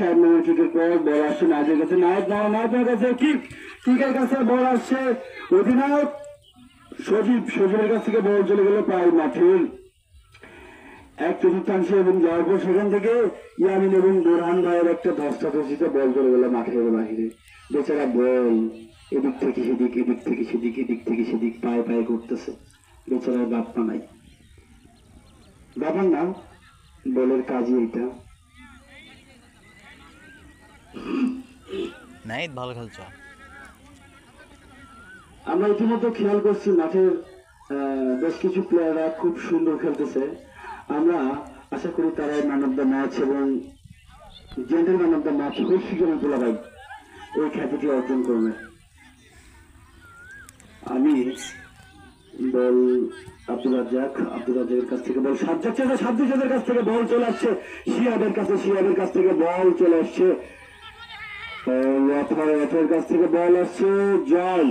60 নম্বর কিকের পর বল আসছে নাইটের কাছে, নাইটের কাছে কিকের কাছে বল আসছে অধিনায়ক সজীবের কাছ থেকে বল চলে গেল প্রায় মাঠের 1/4 এবং যাওয়ার পর সেখান থেকে ইয়ামিন এবং বোরহান ভাইয়ের একটা ধস্তাধস্তিতে বল চলে গেল মাঠের বাহিরে। বেচারা বল এদিক থেকে সেদিক, এদিক থেকে সেদিক, এদিক থেকে সেদিক পায়ে পায়ে করতেছে। বেচারার বাপ্পা নাই, বাবার নাম বলের কাজই এটা। ভালো খেলছ। আমরা ইতিমধ্যে খেয়াল করছি মাঠের বেশ কিছু প্লেয়াররা খুব সুন্দর খেলতেছে। আমরা আশা করি তারাই ম্যান অফ দ্য ম্যাচ এবং জেন্টলম্যান অফ দ্য ম্যাচ খুব শীঘ্রই ভাই এই খ্যাতিটি অর্জন করবে। আমি বল আব্দুল রাজ্জাকের কাছ থেকে বল সাজ্জাদের কাছ থেকে বল চলে আসছে শিহাবের কাছ থেকে বল চলে আসছে ওয়াফার কাছ থেকে বল আসছে জয়,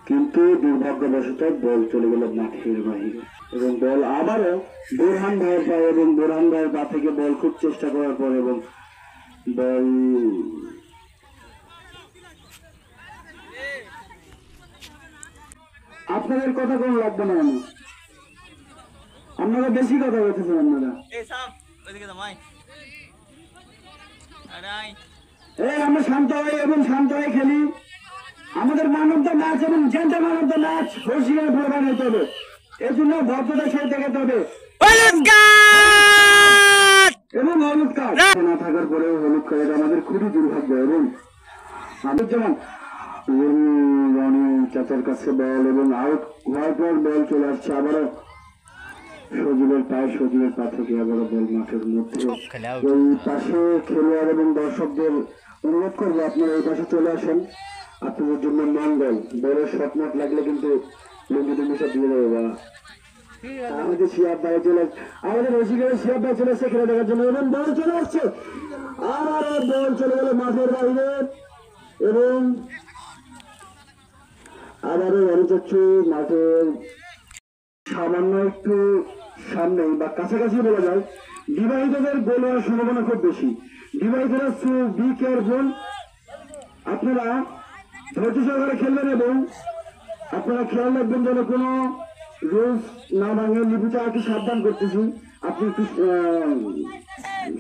কিন্তু দুর্ভাগ্যবশত বল চলে গেল মাঠের বাহিরে এবং বল আবারও বোরহান ভাইয়ের পায়ে এবং বোরহান ভাইয়ের পা থেকে বল খুব চেষ্টা করার পর এবং বল আপনাদের কথা কোনো লাগবে না, আপনারা বেশি কথা বলতেছেন। আমরা শান্ত হয়ে খেলি। আমাদের ম্যান অফ দ্য ম্যাচ এবং জেন্টলম্যান অফ দ্য ম্যাচ হর্ষিয়ার প্রদান হতে হবে। এর জন্য ভদ্রতা সাথে দেখাতে হবে এবং হলুদ কার্ড না থাকার পরেও হলুদ কার্ড আমাদের খুবই দুর্ভাগ্য। এবং আমাদের যেমন রনি চাচার কাছে বল এবং আউট হওয়ার পর বল চলে আসছে আবারও সজীবের পা থেকে আবারও বল মাঠের মধ্যে। এই পাশে খেলোয়াড় এবং দর্শকদের অনুরোধ করবো আপনারা এই পাশে চলে আসেন, আপনাদের জন্য মঙ্গল। বলের শট মাঠ লাগলে কিন্তু লুঙ্গি টুঙ্গি সব দিয়ে দেবো। বা আমাদের শিয়াব ভাই চলে আমাদের রসিকের শিয়াব ভাই চলে আসছে খেলে দেখার জন্য এবং বল চলে আসছে আর বল চলে গেল মাঠের বাইরে এবং আবারও রণচক্ষু মাঠের সামান্য একটু সামনে বা কাছাকাছি বলা যায়। বিবাহিতদের গোল হওয়ার সম্ভাবনা খুব বেশি। বিবাহিতরা বি কেয়ারফুল, আপনারা ধৈর্য সহকারে খেলবেন এবং আপনারা খেয়াল রাখবেন যেন কোনো রুলস না ভাঙে। লিপুটা একটু সাবধান করতেছি, আপনি একটু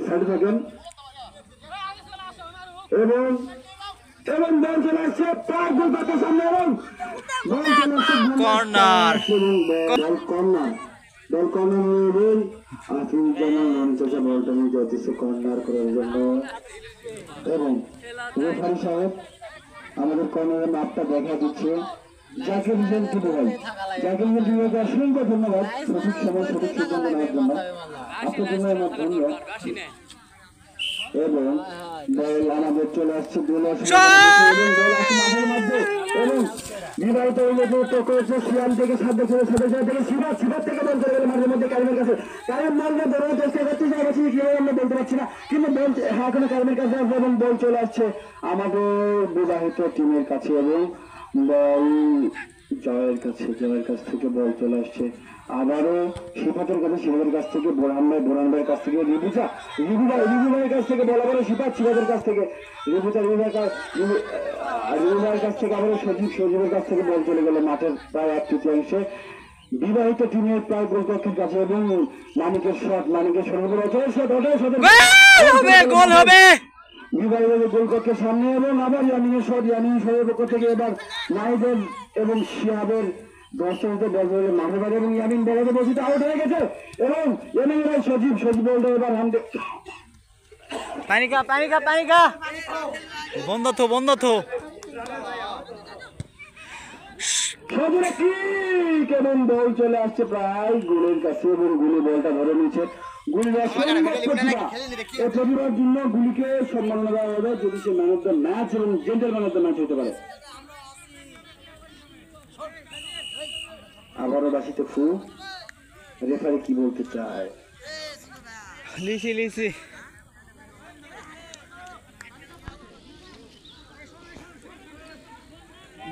সাইডে থাকেন এবং বল চলে আসছে প্রায় গোল পাতার সামনে এবং বল চলে আসছে কর্নার নিয়ে আফিফ জামান রনচাচা বলটা নিয়ে যাচ্ছে কর্নার করার জন্য এবং রেফারি সাহেব আমাদের কর্নারের মাপটা দেখা দিচ্ছে। জাকির হোসেন টিপু ভাই, জাকির হোসেন টিপু ভাইকে অসংখ্য ধন্যবাদ সঠিক সময় সঠিক সিদ্ধান্ত নেওয়ার জন্য, আপনার জন্য আমার ধন্যবাদ। এবং বল আমাদের চলে আসছে মাঠের মধ্যে এবং বিবাহিত করেছে শিয়াল থেকে সাত থেকে শিবাদ থেকে বল চলে গেল মাঠের মধ্যে কারিমের কাছে। কারিম বলকে ধরার চেষ্টা করতে যাচ্ছি কিভাবে আমরা বলতে পারছি না, কিন্তু বল এখনো কারিমের কাছে আসবে এবং বল চলে আসছে আমাদের বিবাহিত টিমের কাছে এবং বল জয়ের কাছ থেকে বল চলে আসছে আবারও শিফাতের কাছ থেকে বোরহান ভাইয়ের কাছ থেকে রিভু ভাইয়ের কাছ থেকে বল আবারও শিফাতের কাছ থেকে রিভু ভাইয়ের কাছ থেকে আবারও সজীবের কাছ থেকে বল চলে গেল মাঠের প্রায় 1/3। বিবাহিত টিমের প্রায় গোলরক্ষকের কাছে এবং মানিকের গোল হবে বিবাহিত গোলরক্ষকের সামনে এবং আবার ইয়ামিনের পক্ষ থেকে এবার নাইদের এবং শিহাবের দর্শকতে বল চলে মাঠের বাইরে এবং ইয়ামিন বলতে বসিতে আউট হয়ে গেছে এবং ইয়ামিন সজীব বলতে এবার হামদে পানিকা বন্ধ তো এবং বল চলে আসছে প্রায় গোলের কাছে এবং গুলি বলটা ধরে নিচ্ছে। প্রতিভার জন্য গুলিকে সম্মাননা দেওয়া হবে যদি সে ম্যান অফ দ্য ম্যাচ এবং জেন্টলম্যান অফ দ্য ম্যাচ হতে পারে। আবারও বাসিতে ফু রেফারি কি বলতে চায় লিসি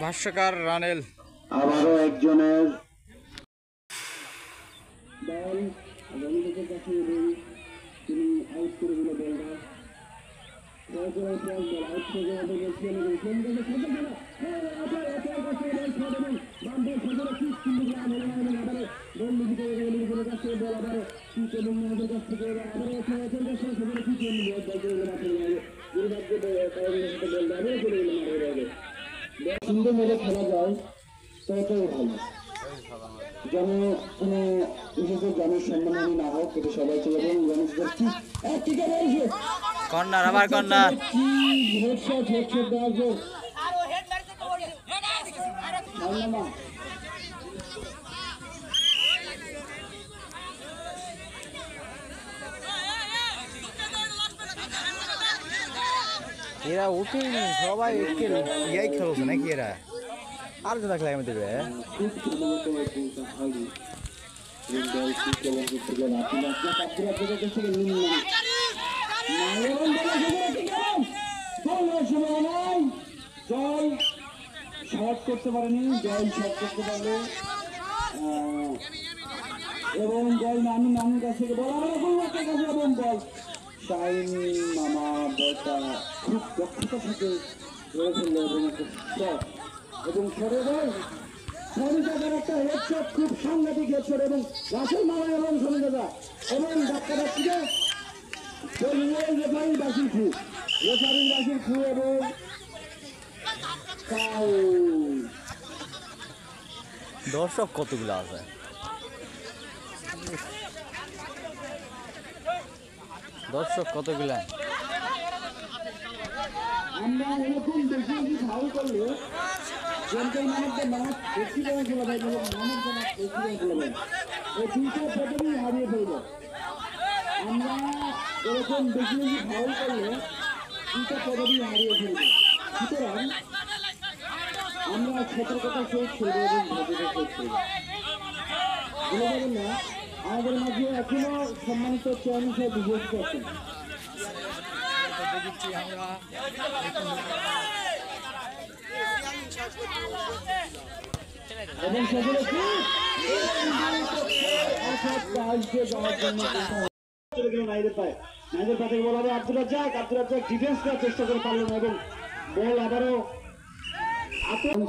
ভাষ্যকার রানেল আবারও একজনের বল রনিদের কাছে এবং তিনি আউট করে দিল বলটা। সুন্দর মেরে খেলা যায় ততটাই ভালো। যেন কোনো বিশেষ জনের সম্মানহানি না হোক, এটা সবাই চলে যাবেন। গণেশদের কর্নার, আবার কর্নার। এরা উঠেনি, সবাই ইয়াই খেলছে নাকি? এরা আর তো দেখলে আমি দেবে জয় শর্ট করতে পারেনি, জয় শর্ট করতে পারলে এবং জয় নানুর কাছ থেকে বল আমার কাছে এবং বল শাইন মামা বলটা খুব দক্ষতা থেকে ধরে ফেললো এবং একটা শট এবং সরে বল শনিদাদার একটা হেডশট, খুব সাংঘাতিক হেডশট এবং রাসেল মামা এবং শনিদাদা এবং ধাক্কাধাক্কিতে রেফারি বাসির ফু এবং দর্শক কতগুলো আছে? দর্শক কতগুলা? আমরা এরকম বেশি ফাউল করলে gentleman of the match president খেলা ভাই এবং man of the match president খেলা ভাই এই দুইটা পদবি হারিয়ে ফেলব। আমরা এরকম বেশি ফাউল করলে দুইটা পদবি হারিয়ে ফেলব। সুতরাং আমরা সতর্কতার সহিত খেলবো এবং ভদ্রতার সহিত খেলবো। ভুলে যাবেন না, আমাদের মাঝে এখনো সম্মানিত চেয়ারম্যান সাহেব বিশেষ করছেন। এবং সকলে নাইদের পায় বল হবে আব্দুল রাজ্জাক ডিফেন্স করার চেষ্টা করে পারলেন এবং বল আবারও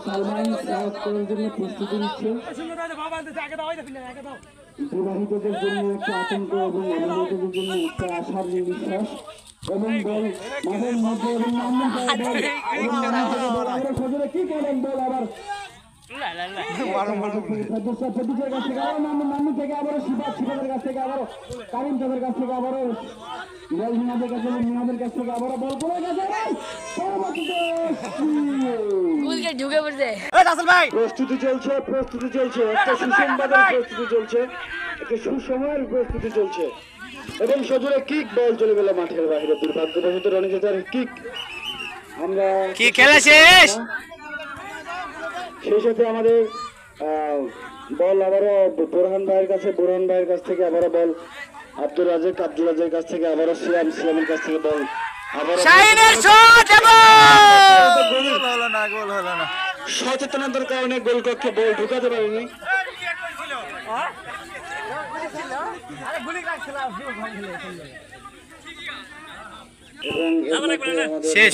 সালমান করার জন্য প্রস্তুতি নিচ্ছে। বিবাহিতদের জন্য একটা আতঙ্ক এবং অবিবাহিতদের জন্য একটা আশার নিঃশ্বাস এবং বল মাঠের মধ্যে এবং সজলে কি করেন বল আবার নামু থেকে আবারও শিবাদের কাছ থেকে আবারও কারিম চাঁদের কাছ থেকে আবারও মিনাদের কাছে মিনাদের কাছ থেকে আবারও বল করে গেছে। প্রস্তুতি চলছে একটা সুসংবাদের প্রস্তুতি চলছে, একটা সুসময়ের প্রস্তুতি চলছে এবং সজোরে কিক বল চলে গেল মাঠের বাইরে। দুর্ভাগ্যবশত রনিজার কিক আমরা কি খেলা শেষ। সেই সাথে আমাদের বল আবারও বোরহান ভাইয়ের কাছ থেকে আবারও বল আব্দুল রাজের কাছ থেকে আবারও সিয়ামের কাছ থেকে বল আবারও সচেতনতার কারণে গোলকক্ষে বল ঢুকাতে পারেনি। এবং শেষ।